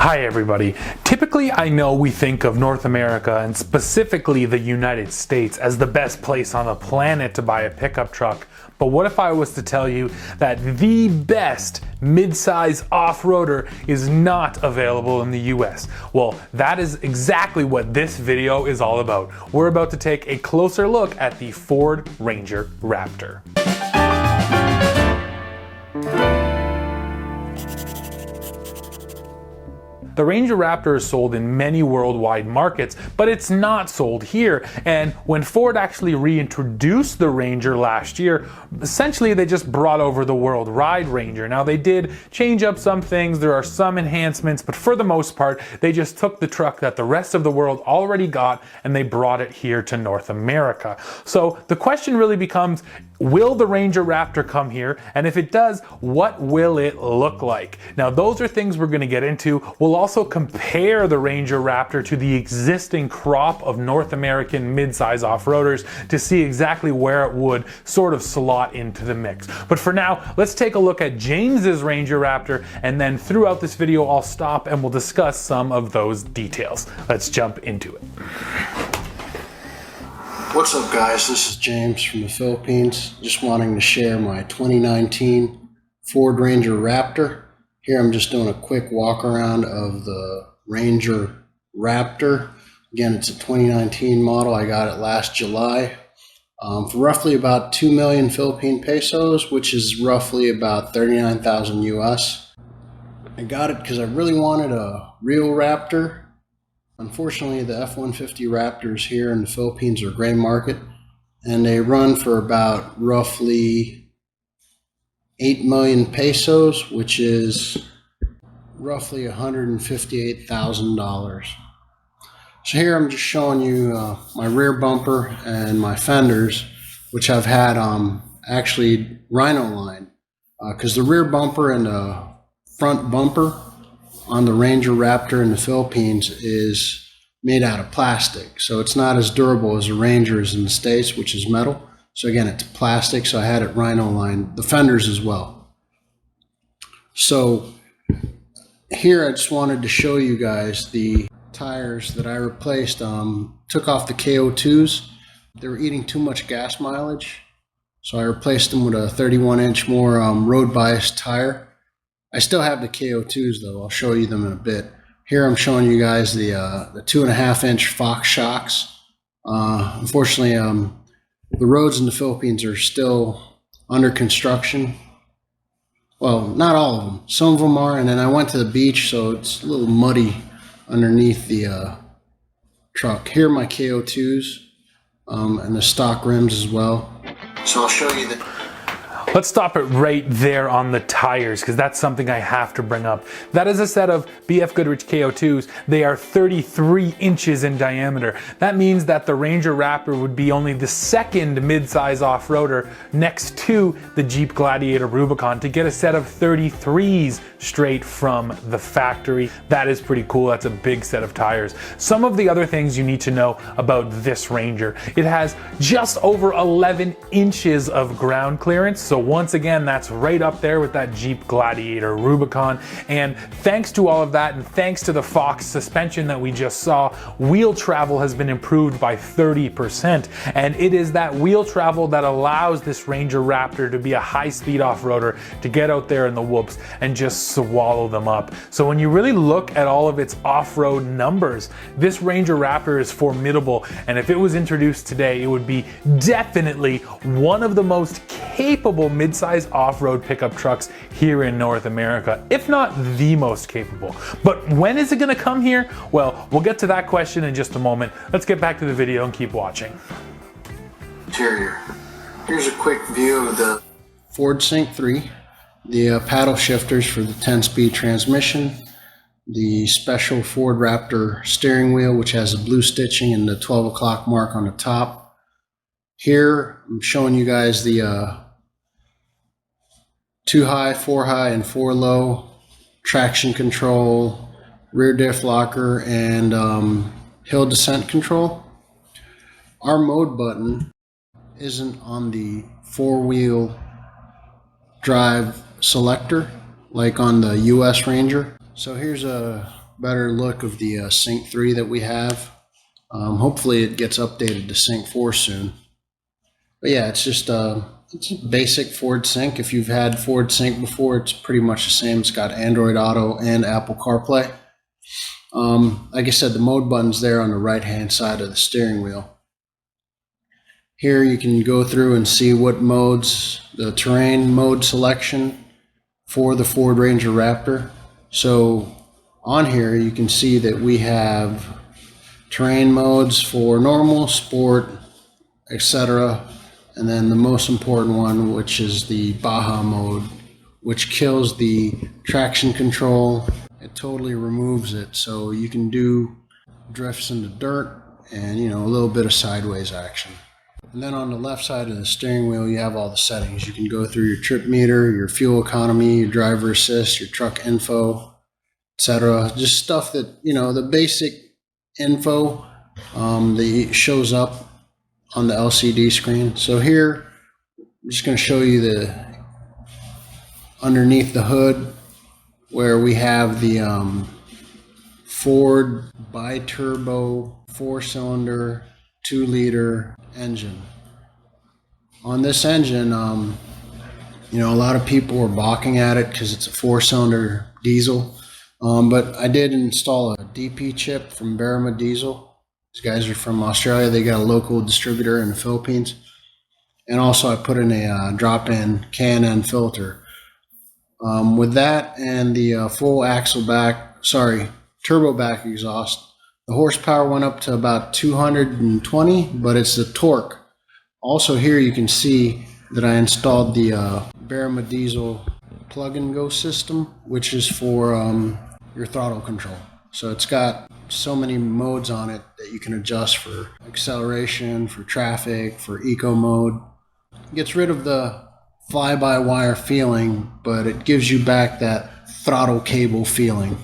Hi everybody. Typically I know we think of North America and specifically the United States as the best place on the planet to buy a pickup truck. But what if I was to tell you that the best mid-size off-roader is not available in the US? Well, that is exactly what this video is all about. We're about to take a closer look at the Ford Ranger Raptor. The Ranger Raptor is sold in many worldwide markets, but it's not sold here. And when Ford actually reintroduced the Ranger last year, essentially they just brought over the World Ride Ranger. Now they did change up some things, there are some enhancements, but for the most part, they just took the truck that the rest of the world already got and they brought it here to North America. So the question really becomes, will the Ranger Raptor come here? And if it does, what will it look like? Now those are things we're going to get into. We'll also compare the Ranger Raptor to the existing crop of North American mid-size off-roaders to see exactly where it would sort of slot into the mix. But for now, let's take a look at James's Ranger Raptor, and then throughout this video I'll stop and we'll discuss some of those details. Let's jump into it. What's up guys, this is James from the Philippines, just wanting to share my 2019 Ford Ranger Raptor. Here I'm just doing a quick walk around of the Ranger Raptor. Again, it's a 2019 model. I got it last July for roughly about 2 million Philippine pesos, which is roughly about 39,000 US. I got it because I really wanted a real Raptor. Unfortunately, the F-150 Raptors here in the Philippines are gray market, and they run for about roughly 8 million pesos, which is roughly $158,000. So here I'm just showing you my rear bumper and my fenders, which I've had actually Rhino line, because the rear bumper and the front bumper on the Ranger Raptor in the Philippines is made out of plastic. So it's not as durable as the Rangers in the States, which is metal. So again, it's plastic, so I had it Rhino line, the fenders as well. So here I just wanted to show you guys the tires that I replaced. Took off the KO2s. They were eating too much gas mileage, so I replaced them with a 31-inch more road bias tire. I still have the KO2s though. I'll show you them in a bit. Here I'm showing you guys the 2.5-inch Fox shocks. Unfortunately, the roads in the Philippines are still under construction. Well, not all of them. Some of them are, and then I went to the beach, so it's a little muddy underneath the truck. Here are my KO2s and the stock rims as well. So I'll show you the... Let's stop it right there on the tires, because that's something I have to bring up. That is a set of BF Goodrich KO2s. They are 33 inches in diameter. That means that the Ranger Raptor would be only the second mid-size off-roader next to the Jeep Gladiator Rubicon to get a set of 33s straight from the factory. That is pretty cool. That's a big set of tires. Some of the other things you need to know about this Ranger: it has just over 11 inches of ground clearance. So once again, that's right up there with that Jeep Gladiator Rubicon. And thanks to all of that, and thanks to the Fox suspension that we just saw, wheel travel has been improved by 30%. And it is that wheel travel that allows this Ranger Raptor to be a high-speed off-roader, to get out there in the whoops and just swallow them up. So when you really look at all of its off-road numbers, this Ranger Raptor is formidable. And if it was introduced today, it would be definitely one of the most capable mid-size off-road pickup trucks here in North America, if not the most capable. But when is it going to come here? Well, we'll get to that question in just a moment. Let's get back to the video and keep watching. Interior. Here's a quick view of the Ford Sync 3, the paddle shifters for the 10-speed transmission, the special Ford Raptor steering wheel, which has the blue stitching and the 12 o'clock mark on the top. Here I'm showing you guys the 2 high, 4 high, and 4 low traction control, rear diff locker, and hill descent control. Our mode button isn't on the 4-wheel drive selector like on the US Ranger. So here's a better look of the Sync 3 that we have. Hopefully it gets updated to Sync 4 soon. But yeah, it's just it's a basic Ford Sync. If you've had Ford Sync before, it's pretty much the same. It's got Android Auto and Apple CarPlay. Like I said, the mode button's there on the right-hand side of the steering wheel. Here you can go through and see what modes, the terrain mode selection for the Ford Ranger Raptor. So on here you can see that we have terrain modes for normal, sport, etc. And then the most important one, which is the Baja mode, which kills the traction control. It totally removes it, so you can do drifts in the dirt and, you know, a little bit of sideways action. And then on the left side of the steering wheel, you have all the settings. You can go through your trip meter, your fuel economy, your driver assist, your truck info, etc. Just stuff that, you know, the basic info that shows up on the LCD screen. So here, I'm just going to show you the underneath the hood, where we have the Ford bi-turbo 4-cylinder 2-liter engine. On this engine, you know, a lot of people were balking at it because it's a 4-cylinder diesel, but I did install a DP chip from Barima Diesel. These guys are from Australia. They got a local distributor in the Philippines. And also I put in a drop-in K&N filter. With that and the full turbo back exhaust, the horsepower went up to about 220, but it's the torque. Also here you can see that I installed the Barima Diesel plug-and-go system, which is for your throttle control. So it's got so many modes on it that you can adjust for acceleration, for traffic, for eco mode. It gets rid of the fly-by-wire feeling, but it gives you back that throttle cable feeling.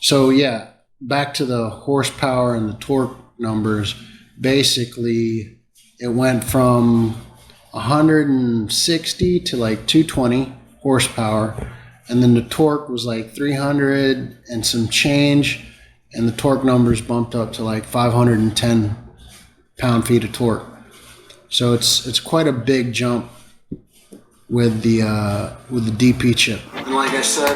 So yeah, back to the horsepower and the torque numbers. Basically, it went from 160 to like 220 horsepower, and then the torque was like 300 and some change, and the torque numbers bumped up to like 510 pound-feet of torque. So it's quite a big jump with the DP chip. And like I said,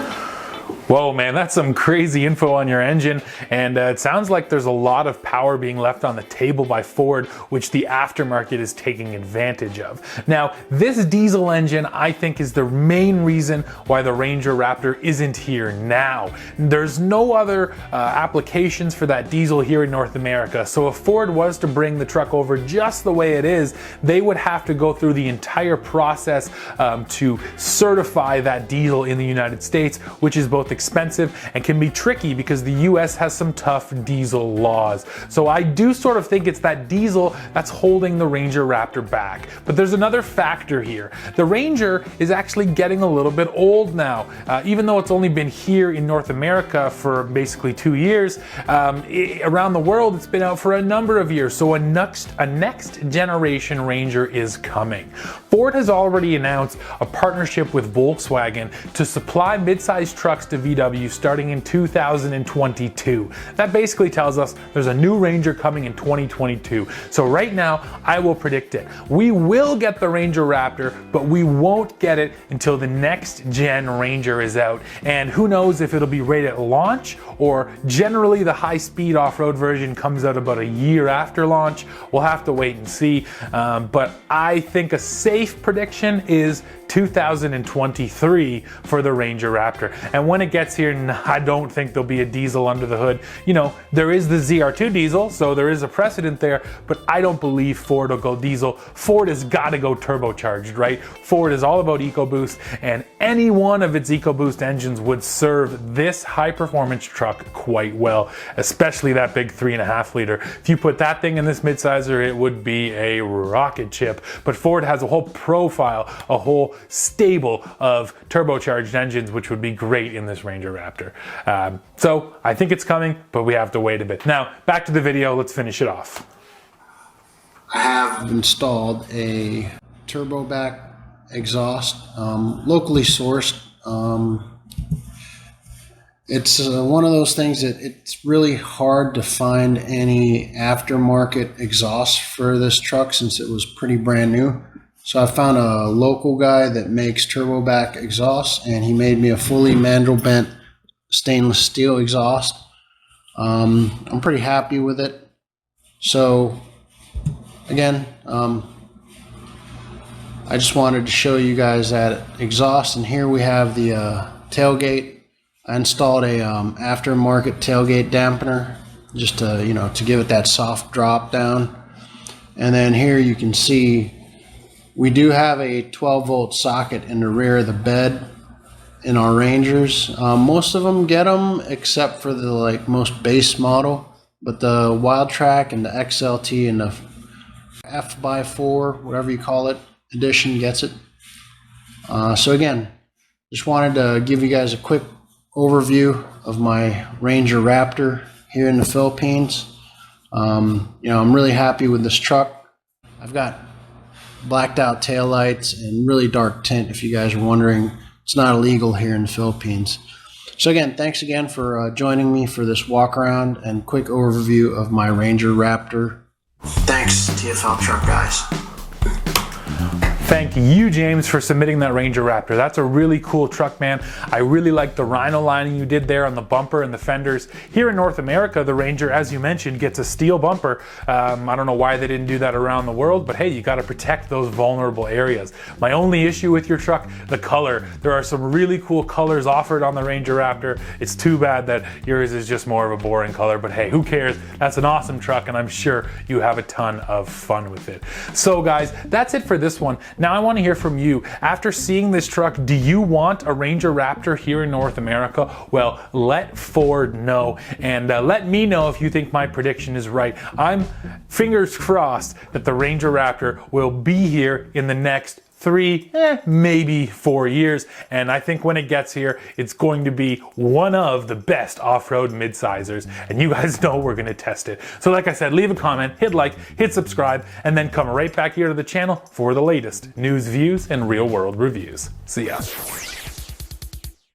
whoa, man, that's some crazy info on your engine, and it sounds like there's a lot of power being left on the table by Ford, which the aftermarket is taking advantage of. Now, this diesel engine, I think, is the main reason why the Ranger Raptor isn't here now. There's no other applications for that diesel here in North America, so if Ford was to bring the truck over just the way it is, they would have to go through the entire process to certify that diesel in the United States, which is both expensive and can be tricky because the US has some tough diesel laws. So I do sort of think it's that diesel that's holding the Ranger Raptor back. But there's another factor here. The Ranger is actually getting a little bit old now. Even though it's only been here in North America for basically 2 years, around the world it's been out for a number of years. So a next generation Ranger is coming. Ford has already announced a partnership with Volkswagen to supply mid-sized trucks to VW starting in 2022. That basically tells us there's a new Ranger coming in 2022. So right now, I will predict it. We will get the Ranger Raptor, but we won't get it until the next gen Ranger is out. And who knows if it'll be right at launch, or generally the high-speed off-road version comes out about a year after launch. We'll have to wait and see. But I think a safe prediction is 2023 for the Ranger Raptor. And when it gets here, I don't think there'll be a diesel under the hood. You know, there is the ZR2 diesel, so there is a precedent there, but I don't believe Ford will go diesel. Ford has got to go turbocharged, right? Ford is all about EcoBoost, and any one of its EcoBoost engines would serve this high-performance truck quite well, especially that big 3.5 liter. If you put that thing in this midsizer, it would be a rocket ship. But Ford has a whole profile, a whole stable of turbocharged engines, which would be great in this Ranger Raptor. So I think it's coming, but we have to wait a bit. Now, back to the video, let's finish it off. I have installed a turbo back exhaust, locally sourced. It's one of those things that it's really hard to find any aftermarket exhaust for this truck since it was pretty brand new. So I found a local guy that makes turbo back exhaust, and he made me a fully mandrel bent stainless steel exhaust. I'm pretty happy with it. So again, I just wanted to show you guys that exhaust, and here we have the tailgate. I installed a aftermarket tailgate dampener just to, to give it that soft drop down. And then here you can see we do have a 12-volt socket in the rear of the bed in our Rangers. Most of them get them except for the most base model, but the Wild Track and the XLT and the F/4, whatever you call it, edition gets it. So again, just wanted to give you guys a quick overview of my Ranger Raptor here in the Philippines. I'm really happy with this truck. I've got blacked out taillights and really dark tint. If you guys are wondering, it's not illegal here in the Philippines. So again, thanks again for joining me for this walk around and quick overview of my Ranger Raptor. Thanks, TFL truck guys. Thank you, James, for submitting that Ranger Raptor. That's a really cool truck, man. I really like the rhino lining you did there on the bumper and the fenders. Here in North America, the Ranger, as you mentioned, gets a steel bumper. I don't know why they didn't do that around the world, but hey, you got to protect those vulnerable areas. My only issue with your truck, the color. There are some really cool colors offered on the Ranger Raptor. It's too bad that yours is just more of a boring color, but hey, who cares? That's an awesome truck, and I'm sure you have a ton of fun with it. So guys, that's it for this one. Now I want to hear from you. After seeing this truck, do you want a Ranger Raptor here in North America? Well, let Ford know, and let me know if you think my prediction is right. I'm fingers crossed that the Ranger Raptor will be here in the next 3, maybe 4 years. And I think when it gets here, it's going to be one of the best off-road mid-sizers. And you guys know we're going to test it. So like I said, leave a comment, hit like, hit subscribe, and then come right back here to the channel for the latest news, views, and real-world reviews. See ya.